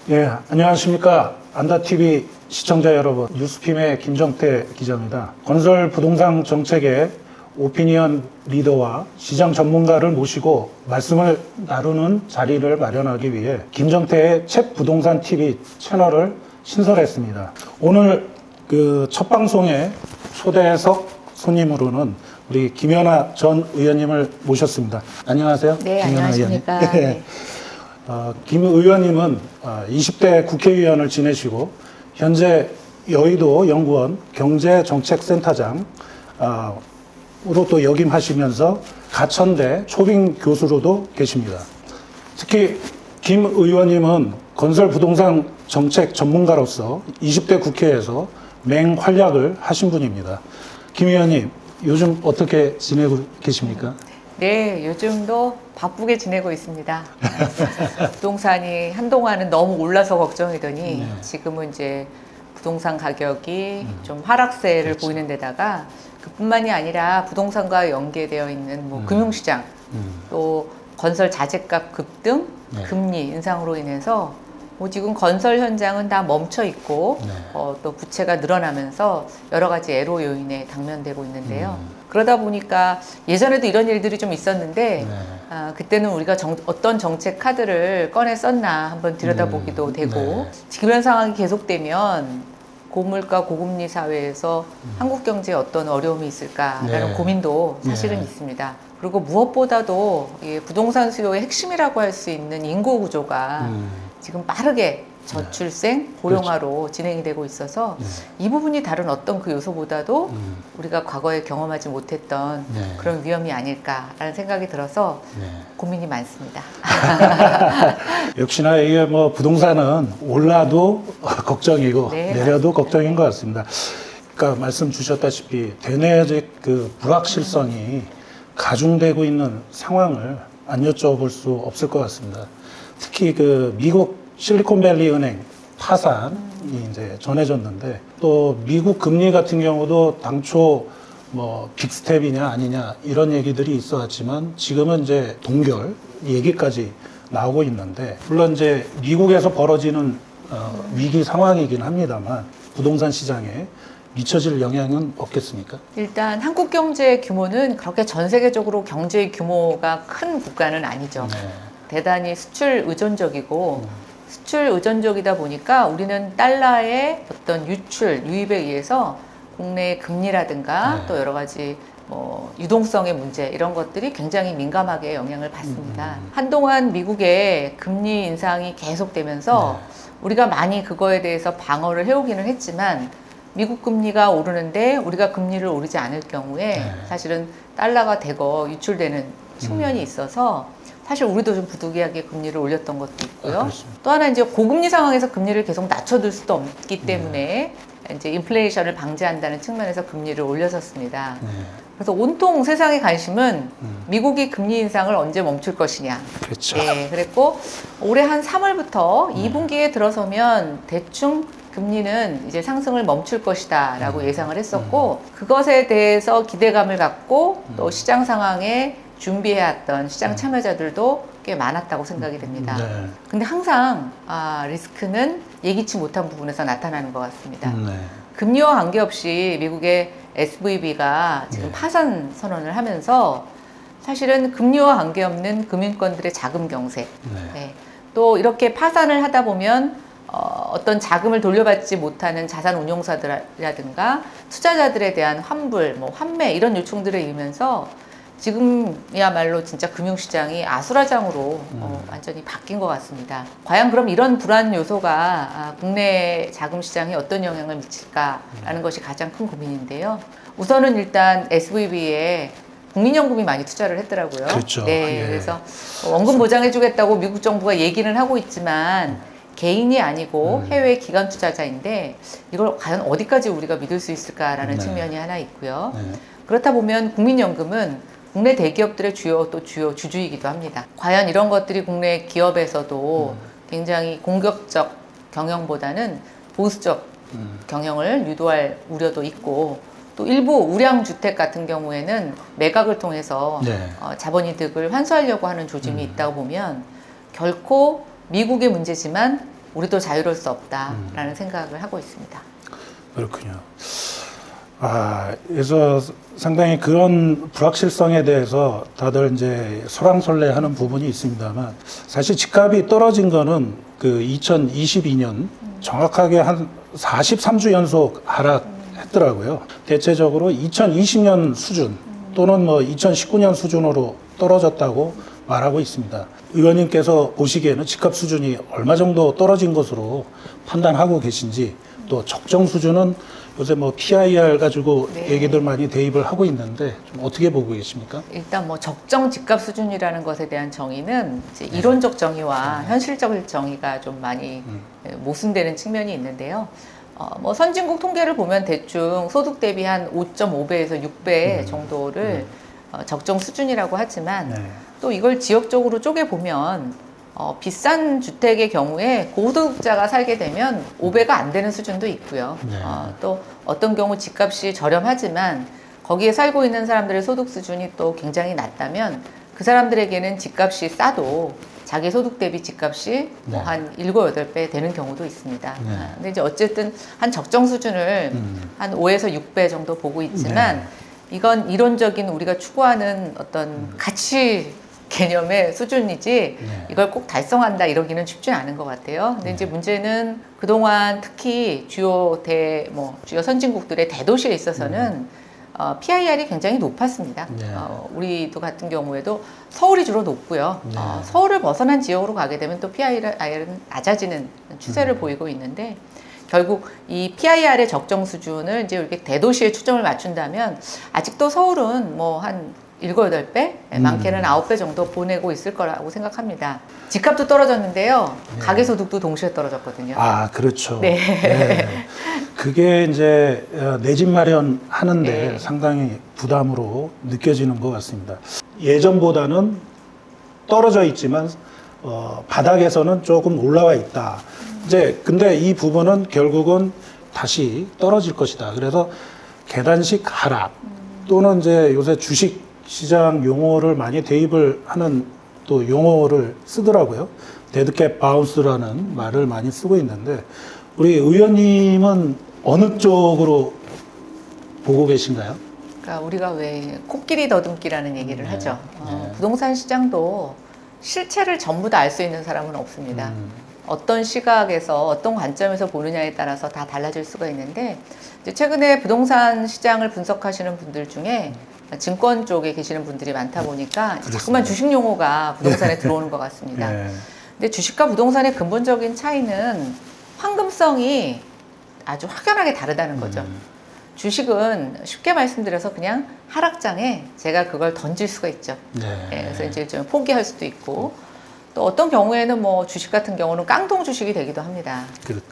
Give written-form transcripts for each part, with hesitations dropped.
예, 안녕하십니까. 안다TV 시청자 여러분. 뉴스핌의 김정태 기자입니다. 건설 부동산 정책의 오피니언 리더와 시장 전문가를 모시고 말씀을 나누는 자리를 마련하기 위해 김정태의 책 부동산 TV 채널을 신설했습니다. 오늘 그 첫 방송에 초대석 손님으로는 우리 김연아 전 의원님을 모셨습니다. 안녕하세요. 네, 김연아 안녕하십니까. 의원님. 네. 김 의원님은 20대 국회의원을 지내시고 현재 여의도 연구원 경제정책센터장 으로 또 역임하시면서 가천대 초빙 교수로도 계십니다. 특히 김 의원님은 건설 부동산 정책 전문가로서 20대 국회에서 맹활약을 하신 분입니다. 김 의원님, 요즘 어떻게 지내고 계십니까? 네, 요즘도 바쁘게 지내고 있습니다. 부동산이 한동안은 너무 올라서 걱정이더니 네. 지금은 이제 부동산 가격이 좀 하락세를 그렇죠. 보이는 데다가 그뿐만이 아니라 부동산과 연계되어 있는 뭐 금융시장, 또 건설 자재값 급등, 네. 금리 인상으로 인해서 뭐 지금 건설 현장은 다 멈춰 있고 네. 또 부채가 늘어나면서 여러 가지 애로 요인에 당면되고 있는데요. 그러다 보니까 예전에도 이런 일들이 좀 있었는데 네. 그때는 우리가 어떤 정책 카드를 꺼내 썼나 한번 들여다보기도 되고 네. 지금 이런 상황이 계속되면 고물가 고금리 사회에서 한국 경제에 어떤 어려움이 있을까라는 네. 고민도 사실은 네. 있습니다. 그리고 무엇보다도 이 부동산 수요의 핵심이라고 할 수 있는 인구 구조가 지금 빠르게 저출생, 고령화로 진행이 되고 있어서 네. 이 부분이 다른 어떤 그 요소보다도 우리가 과거에 경험하지 못했던 네. 그런 위험이 아닐까라는 생각이 들어서 네. 고민이 많습니다. 역시나 이게 뭐 부동산은 올라도 걱정이고 네, 내려도 맞습니다. 걱정인 것 같습니다. 그러니까 말씀 주셨다시피 대내적 그 불확실성이 가중되고 있는 상황을 안 여쭤볼 수 없을 것 같습니다. 특히 그 미국 실리콘밸리 은행 파산이 이제 전해졌는데 또 미국 금리 같은 경우도 당초 뭐 빅스텝이냐 아니냐 이런 얘기들이 있어왔지만 지금은 이제 동결 얘기까지 나오고 있는데 물론 이제 미국에서 벌어지는 위기 상황이긴 합니다만 부동산 시장에 미쳐질 영향은 없겠습니까? 일단 한국 경제 규모는 그렇게 전 세계적으로 경제 규모가 큰 국가는 아니죠. 네. 대단히 수출 의존적이고 수출 의존적이다 보니까 우리는 달러의 어떤 유출, 유입에 의해서 국내 금리라든가 네. 또 여러 가지 뭐 유동성의 문제 이런 것들이 굉장히 민감하게 영향을 받습니다. 한동안 미국의 금리 인상이 계속되면서 우리가 많이 그거에 대해서 방어를 해오기는 했지만 미국 금리가 오르는데 우리가 금리를 오르지 않을 경우에 네. 사실은 달러가 대거 유출되는 측면이 있어서 사실 우리도 좀 부득이하게 금리를 올렸던 것도 있고요. 그렇습니다. 또 하나 이제 고금리 상황에서 금리를 계속 낮춰둘 수도 없기 때문에 이제 인플레이션을 방지한다는 측면에서 금리를 올렸었습니다. 네. 그래서 온통 세상의 관심은 미국이 금리 인상을 언제 멈출 것이냐. 그렇죠. 예, 그랬고 올해 한 3월부터 2분기에 들어서면 대충 금리는 이제 상승을 멈출 것이다라고 예상을 했었고 그것에 대해서 기대감을 갖고 또 시장 상황에 준비해왔던 시장 참여자들도 꽤 많았다고 생각이 됩니다. 네. 근데 항상 리스크는 예기치 못한 부분에서 나타나는 것 같습니다. 네. 금리와 관계없이 미국의 SVB가 지금 네. 파산 선언을 하면서 사실은 금리와 관계없는 금융권들의 자금 경세 네. 네. 또 이렇게 파산을 하다 보면 어떤 자금을 돌려받지 못하는 자산 운용사들이라든가 투자자들에 대한 환불, 뭐 환매 이런 요청들을 이으면서 지금이야말로 진짜 금융시장이 아수라장으로 완전히 바뀐 것 같습니다. 과연 그럼 이런 불안 요소가 국내 자금시장에 어떤 영향을 미칠까라는 것이 가장 큰 고민인데요. 우선은 일단 SVB에 국민연금이 많이 투자를 했더라고요. 그렇죠. 네, 예. 그래서 원금 보장해주겠다고 미국 정부가 얘기는 하고 있지만 개인이 아니고 해외 기관 투자자인데 이걸 과연 어디까지 우리가 믿을 수 있을까라는 네. 측면이 하나 있고요. 네. 그렇다 보면 국민연금은 국내 대기업들의 주요 주주이기도 합니다. 과연 이런 것들이 국내 기업에서도 굉장히 공격적 경영보다는 보수적 경영을 유도할 우려도 있고 또 일부 우량주택 같은 경우에는 매각을 통해서 네. 자본이득을 환수하려고 하는 조짐이 있다고 보면 결코 미국의 문제지만 우리도 자유로울 수 없다라는 생각을 하고 있습니다. 그렇군요. 그래서 상당히 그런 불확실성에 대해서 다들 이제 설왕설래하는 부분이 있습니다만, 사실 집값이 떨어진 거는 그 2022년 정확하게 한 43주 연속 하락했더라고요. 대체적으로 2020년 수준 또는 뭐 2019년 수준으로 떨어졌다고 말하고 있습니다. 의원님께서 보시기에는 집값 수준이 얼마 정도 떨어진 것으로 판단하고 계신지, 또 적정 수준은 요새 뭐 PIR 가지고 네. 얘기들 많이 대입을 하고 있는데 좀 어떻게 보고 계십니까? 일단 뭐 적정 집값 수준이라는 것에 대한 정의는 이제 이론적 정의와 현실적 정의가 좀 많이 모순되는 측면이 있는데요. 뭐 선진국 통계를 보면 대충 소득 대비 한 5.5배에서 6배 정도를 적정 수준이라고 하지만 네. 또 이걸 지역적으로 쪼개 보면 비싼 주택의 경우에 고소득자가 살게 되면 5배가 안 되는 수준도 있고요. 네. 또 어떤 경우 집값이 저렴하지만 거기에 살고 있는 사람들의 소득 수준이 또 굉장히 낮다면 그 사람들에게는 집값이 싸도 자기 소득 대비 집값이 뭐 한 7, 8배 되는 경우도 있습니다. 네. 근데 이제 어쨌든 한 적정 수준을 한 5에서 6배 정도 보고 있지만 네. 이건 이론적인 우리가 추구하는 어떤 가치 개념의 수준이지 네. 이걸 꼭 달성한다 이러기는 쉽지는 않은 것 같아요. 근데 이제 문제는 그동안 특히 주요 선진국들의 대도시에 있어서는 PIR이 굉장히 높았습니다. 네. 우리도 같은 경우에도 서울이 주로 높고요. 네. 서울을 벗어난 지역으로 가게 되면 또 PIR은 낮아지는 추세를 보이고 있는데, 결국 이 PIR의 적정 수준을 이제 이렇게 대도시에 초점을 맞춘다면 아직도 서울은 뭐 한 7, 8배? 많게는 9배 정도 보내고 있을 거라고 생각합니다. 집값도 떨어졌는데요. 네. 가계소득도 동시에 떨어졌거든요. 그렇죠. 네. 네. 그게 이제 내 집 마련하는데 네. 상당히 부담으로 느껴지는 것 같습니다. 예전보다는 떨어져 있지만 바닥에서는 조금 올라와 있다. 이제 근데 이 부분은 결국은 다시 떨어질 것이다. 그래서 계단식 하락 또는 이제 요새 주식 시장 용어를 많이 대입을 하는 또 용어를 쓰더라고요. 데드캣 바운스라는 말을 많이 쓰고 있는데, 우리 의원님은 어느 쪽으로 보고 계신가요? 그러니까 우리가 왜 코끼리 더듬기라는 얘기를 네. 하죠. 네. 부동산 시장도 실체를 전부 다 알 수 있는 사람은 없습니다. 어떤 시각에서 어떤 관점에서 보느냐에 따라서 다 달라질 수가 있는데, 이제 최근에 부동산 시장을 분석하시는 분들 중에 증권 쪽에 계시는 분들이 많다 보니까 자꾸만 주식 용어가 부동산에 들어오는 것 같습니다. 네. 근데 주식과 부동산의 근본적인 차이는 황금성이 아주 확연하게 다르다는 거죠. 주식은 쉽게 말씀드려서 그냥 하락장에 제가 그걸 던질 수가 있죠. 네. 그래서 이제 좀 포기할 수도 있고, 또 어떤 경우에는 뭐 주식 같은 경우는 깡통 주식이 되기도 합니다.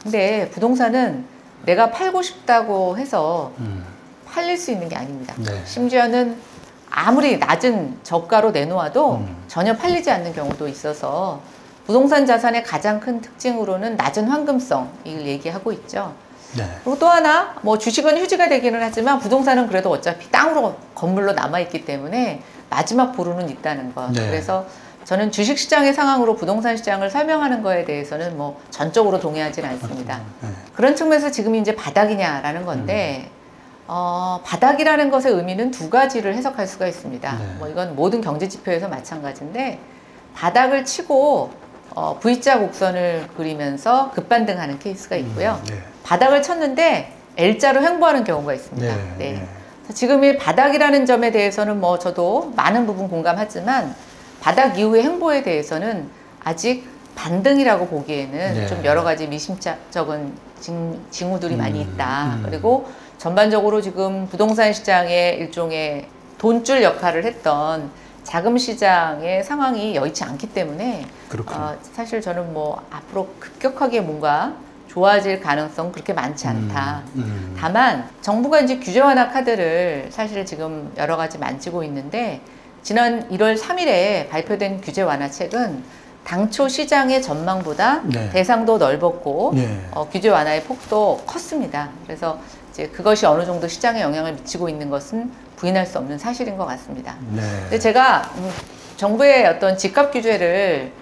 근데 부동산은 내가 팔고 싶다고 해서 팔릴 수 있는 게 아닙니다. 네. 심지어는 아무리 낮은 저가로 내놓아도 전혀 팔리지 않는 경우도 있어서 부동산 자산의 가장 큰 특징으로는 낮은 황금성을 얘기하고 있죠. 네. 그리고 또 하나, 뭐 주식은 휴지가 되기는 하지만 부동산은 그래도 어차피 땅으로 건물로 남아있기 때문에 마지막 보루는 있다는 것. 네. 그래서 저는 주식 시장의 상황으로 부동산 시장을 설명하는 거에 대해서는 뭐 전적으로 동의하지는 않습니다. 네. 그런 측면에서 지금이 이제 바닥이냐라는 건데, 바닥이라는 것의 의미는 두 가지를 해석할 수가 있습니다. 네. 뭐 이건 모든 경제 지표에서 마찬가지인데, 바닥을 치고 V자 곡선을 그리면서 급반등하는 케이스가 있고요. 네. 바닥을 쳤는데 L자로 횡보하는 경우가 있습니다. 네. 네. 지금 이 바닥이라는 점에 대해서는 뭐 저도 많은 부분 공감하지만, 바닥 이후의 행보에 대해서는 아직 반등이라고 보기에는 네. 좀 여러 가지 미심쩍은 징후들이 많이 있다. 그리고 전반적으로 지금 부동산 시장의 일종의 돈줄 역할을 했던 자금 시장의 상황이 여의치 않기 때문에 사실 저는 뭐 앞으로 급격하게 뭔가 좋아질 가능성 그렇게 많지 않다. 다만 정부가 이제 규제 완화 카드를 사실 지금 여러 가지 만지고 있는데, 지난 1월 3일에 발표된 규제 완화책은 당초 시장의 전망보다 네. 대상도 넓었고 네. 규제 완화의 폭도 컸습니다. 그래서 이제 그것이 어느 정도 시장에 영향을 미치고 있는 것은 부인할 수 없는 사실인 것 같습니다. 네. 근데 제가 정부의 어떤 집값 규제를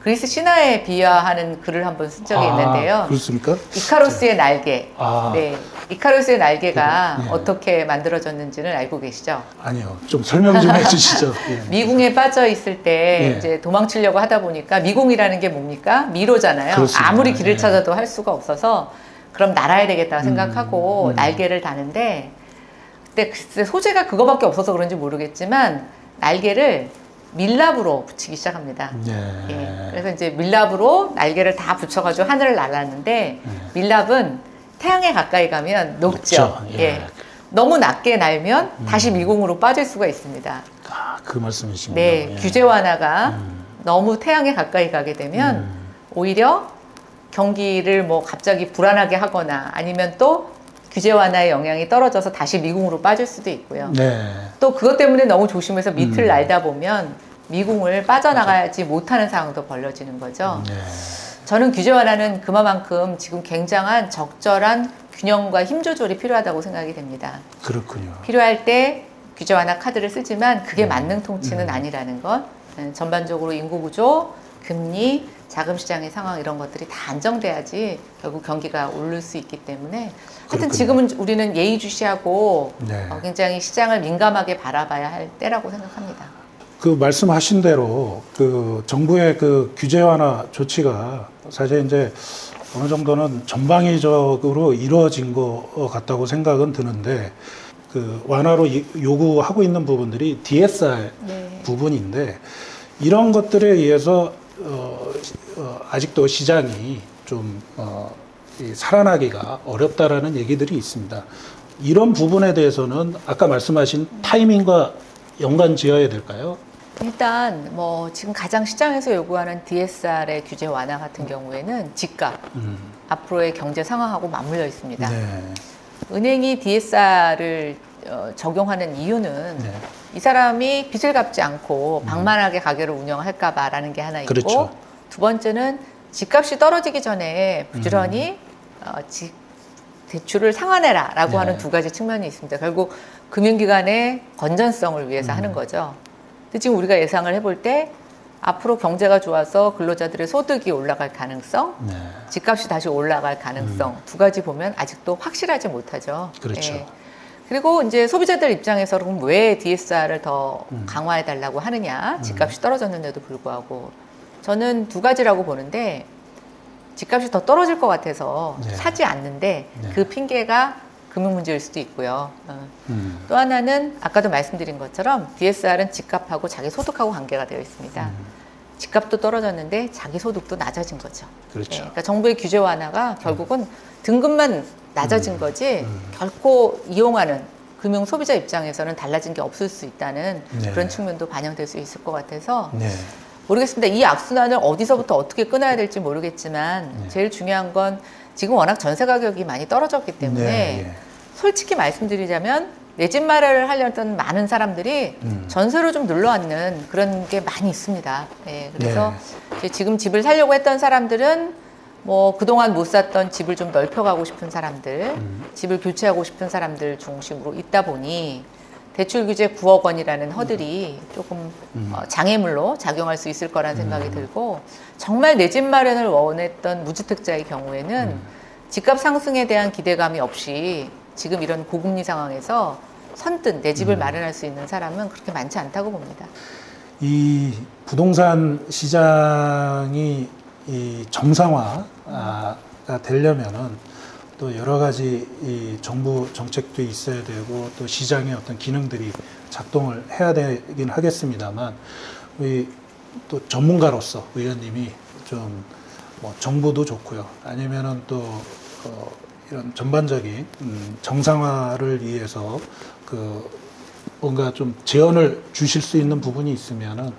그리스 신화에 비유하는 글을 한번 쓴 적이 있는데요. 그렇습니까? 이카로스의 날개. 아. 네. 이카로스의 날개가 예. 어떻게 만들어졌는지는 알고 계시죠? 아니요. 좀 설명 좀 해주시죠. 예. 미궁에 빠져 있을 때 예. 이제 도망치려고 하다 보니까 미궁이라는 게 뭡니까? 미로잖아요. 그렇습니다. 아무리 길을 예. 찾아도 할 수가 없어서 그럼 날아야 되겠다 생각하고 날개를 다는데 그때 글쎄 소재가 그거밖에 없어서 그런지 모르겠지만 날개를 밀랍으로 붙이기 시작합니다. 예. 그래서 이제 밀랍으로 날개를 다 붙여가지고 하늘을 날았는데 밀랍은 태양에 가까이 가면 녹죠. 녹죠. 예. 예. 너무 낮게 날면 다시 미궁으로 빠질 수가 있습니다. 아, 그 말씀이신가요? 네, 예. 규제 완화가 너무 태양에 가까이 가게 되면 오히려 경기를 뭐 갑자기 불안하게 하거나 아니면 또 규제 완화의 영향이 떨어져서 다시 미궁으로 빠질 수도 있고요. 네. 또 그것 때문에 너무 조심해서 밑을 날다 보면 미궁을 빠져나가지 못하는 상황도 벌어지는 거죠. 네. 저는 규제 완화는 그만큼 지금 굉장한 적절한 균형과 힘 조절이 필요하다고 생각이 됩니다. 그렇군요. 필요할 때 규제 완화 카드를 쓰지만 그게 만능 통치는 아니라는 것. 전반적으로 인구 구조, 금리, 자금 시장의 상황 이런 것들이 다 안정돼야지 결국 경기가 오를 수 있기 때문에 하여튼 그렇군요. 지금은 우리는 예의주시하고 네. 굉장히 시장을 민감하게 바라봐야 할 때라고 생각합니다. 그 말씀하신 대로 그 정부의 그 규제 완화 조치가 사실 이제 어느 정도는 전방위적으로 이루어진 것 같다고 생각은 드는데 그 완화로 요구하고 있는 부분들이 DSR 네. 부분인데 이런 것들에 의해서 아직도 시장이 좀 이 살아나기가 어렵다라는 얘기들이 있습니다. 이런 부분에 대해서는 아까 말씀하신 타이밍과 연관 지어야 될까요? 일단 뭐 지금 가장 시장에서 요구하는 DSR의 규제 완화 같은 경우에는 집값, 앞으로의 경제 상황하고 맞물려 있습니다. 네. 은행이 DSR을 적용하는 이유는 네. 이 사람이 빚을 갚지 않고 방만하게 가게를 운영할까 봐라는 게 하나 있고 그렇죠. 두 번째는 집값이 떨어지기 전에 부지런히 대출을 상환해라 라고 네. 하는 두 가지 측면이 있습니다. 결국 금융기관의 건전성을 위해서 하는 거죠. 근데 지금 우리가 예상을 해볼 때 앞으로 경제가 좋아서 근로자들의 소득이 올라갈 가능성, 네. 집값이 다시 올라갈 가능성 두 가지 보면 아직도 확실하지 못하죠. 그렇죠. 예. 그리고 이제 소비자들 입장에서 그럼 왜 DSR을 더 강화해 달라고 하느냐? 집값이 떨어졌는데도 불구하고 저는 두 가지라고 보는데 집값이 더 떨어질 것 같아서 네. 사지 않는데 네. 그 핑계가 금융 문제일 수도 있고요. 또 하나는 아까도 말씀드린 것처럼 DSR은 집값하고 자기 소득하고 관계가 되어 있습니다. 집값도 떨어졌는데 자기 소득도 낮아진 거죠. 그렇죠. 그러니까 정부의 규제 완화가 결국은 등급만 낮아진 거지 결코 이용하는 금융 소비자 입장에서는 달라진 게 없을 수 있다는 네. 그런 측면도 반영될 수 있을 것 같아서 네. 모르겠습니다. 이 악순환을 어디서부터 어떻게 끊어야 될지 모르겠지만 네. 제일 중요한 건 지금 워낙 전세 가격이 많이 떨어졌기 때문에 네. 솔직히 말씀드리자면 내 집 마련을 하려던 많은 사람들이 전세로 좀 눌러앉는 그런 게 많이 있습니다. 예, 그래서 이제 지금 집을 사려고 했던 사람들은 뭐 그동안 못 샀던 집을 좀 넓혀가고 싶은 사람들, 집을 교체하고 싶은 사람들 중심으로 있다 보니 대출 규제 9억 원이라는 허들이 조금 장애물로 작용할 수 있을 거라는 생각이 들고 정말 내 집 마련을 원했던 무주택자의 경우에는 집값 상승에 대한 기대감이 없이 지금 이런 고금리 상황에서 선뜻 내 집을 마련할 수 있는 사람은 그렇게 많지 않다고 봅니다. 이 부동산 시장이 이 정상화가 되려면은 또 여러 가지 이 정부 정책도 있어야 되고 또 시장의 어떤 기능들이 작동을 해야 되긴 하겠습니다만 우리 또 전문가로서 의원님이 좀 뭐 정부도 좋고요 아니면은 또 이런 전반적인 정상화를 위해서 그 뭔가 좀 제언을 주실 수 있는 부분이 있으면은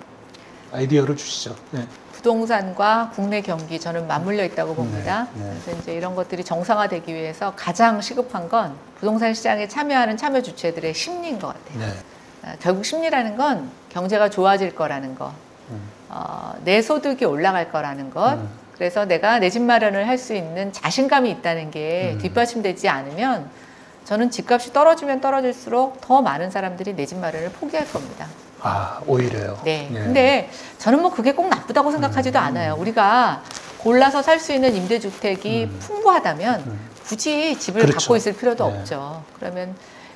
아이디어를 주시죠. 네. 부동산과 국내 경기 저는 맞물려 있다고 봅니다. 네. 그래서 이제 이런 것들이 정상화되기 위해서 가장 시급한 건 부동산 시장에 참여하는 참여 주체들의 심리인 것 같아요. 네. 결국 심리라는 건 경제가 좋아질 거라는 것, 내 소득이 올라갈 거라는 것, 그래서 내가 내 집 마련을 할 수 있는 자신감이 있다는 게 뒷받침되지 않으면 저는 집값이 떨어지면 떨어질수록 더 많은 사람들이 내 집 마련을 포기할 겁니다. 아, 오히려요. 네. 예. 근데 저는 뭐 그게 꼭 나쁘다고 생각하지도 않아요. 우리가 골라서 살 수 있는 임대주택이 풍부하다면 굳이 집을 그렇죠. 갖고 있을 필요도 네. 없죠. 그러면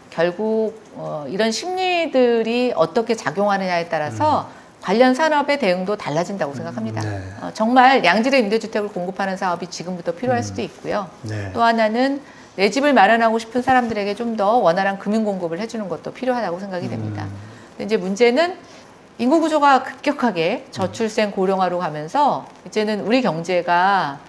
결국 이런 심리들이 어떻게 작용하느냐에 따라서 관련 산업의 대응도 달라진다고 생각합니다. 네. 정말 양질의 임대주택을 공급하는 사업이 지금부터 필요할 수도 있고요. 네. 또 하나는 내 집을 마련하고 싶은 사람들에게 좀 더 원활한 금융 공급을 해주는 것도 필요하다고 생각이 됩니다. 근데 이제 문제는 인구 구조가 급격하게 저출생 고령화로 가면서 이제는 우리 경제가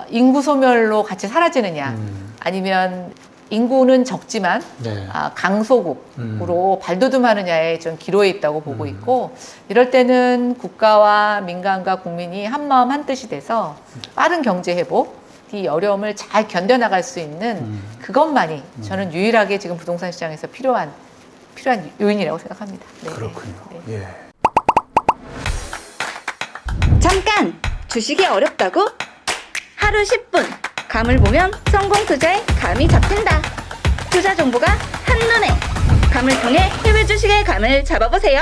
인구 소멸로 같이 사라지느냐 아니면 인구는 적지만 네. 강소국으로 발돋움하느냐에 좀 기로에 있다고 보고 있고 이럴 때는 국가와 민간과 국민이 한마음 한뜻이 돼서 빠른 경제 회복 이 어려움을 잘 견뎌나갈 수 있는 그것만이 저는 유일하게 지금 부동산 시장에서 필요한 요인이라고 생각합니다. 네. 그렇군요. 네. 예. 잠깐! 주식이 어렵다고? 하루 10분 감을 보면 성공 투자의 감이 잡힌다. 투자 정보가 한눈에 감을 통해 해외 주식의 감을 잡아보세요.